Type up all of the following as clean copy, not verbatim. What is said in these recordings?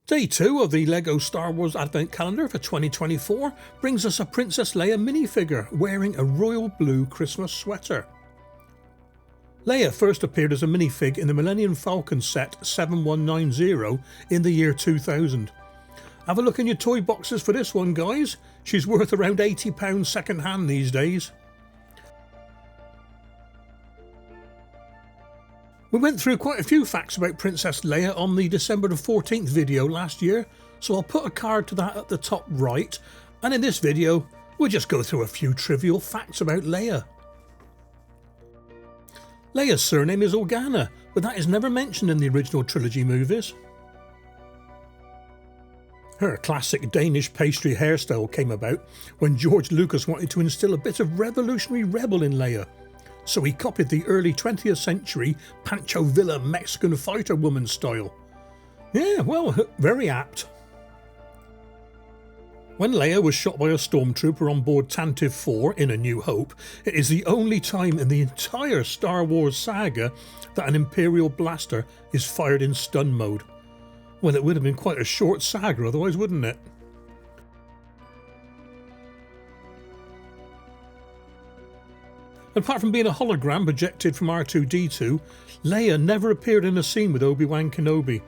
Day 2 of the LEGO Star Wars Advent Calendar for 2024 brings us a Princess Leia minifigure wearing a royal blue Christmas sweater. Leia first appeared as a minifig in the Millennium Falcon set 7190 in the year 2000. Have a look in your toy boxes for this one, guys. She's worth around £80 second hand these days. We went through quite a few facts about Princess Leia on the December the 14th video last year, so I'll put a card to that at the top right, and in this video we'll just go through a few trivial facts about Leia. Leia's surname is Organa, but that is never mentioned in the original trilogy movies. Her classic Danish pastry hairstyle came about when George Lucas wanted to instill a bit of revolutionary rebel in Leia. So he copied the early 20th century Pancho Villa Mexican fighter woman style. Yeah, well, very apt. When Leia was shot by a stormtrooper on board Tantive 4 in A New Hope, it is the only time in the entire Star Wars saga that an Imperial blaster is fired in stun mode. Well, it would have been quite a short saga otherwise, wouldn't it? Apart from being a hologram projected from R2-D2, Leia never appeared in a scene with Obi-Wan Kenobi.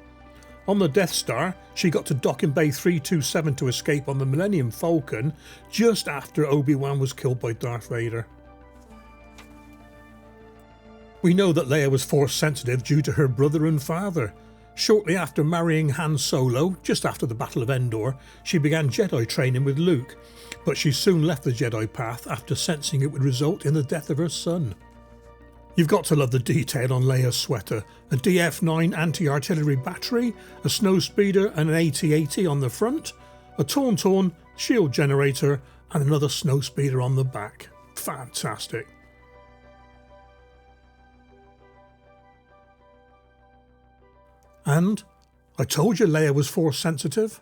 On the Death Star, she got to dock in Bay 327 to escape on the Millennium Falcon just after Obi-Wan was killed by Darth Vader. We know that Leia was Force sensitive due to her brother and father. Shortly after marrying Han Solo, just after the Battle of Endor, she began Jedi training with Luke, but she soon left the Jedi path after sensing it would result in the death of her son. You've got to love the detail on Leia's sweater: a DF9 anti-artillery battery, a snowspeeder and an AT-AT on the front, a Tauntaun shield generator and another snowspeeder on the back. Fantastic. And I told you Leia was Force sensitive.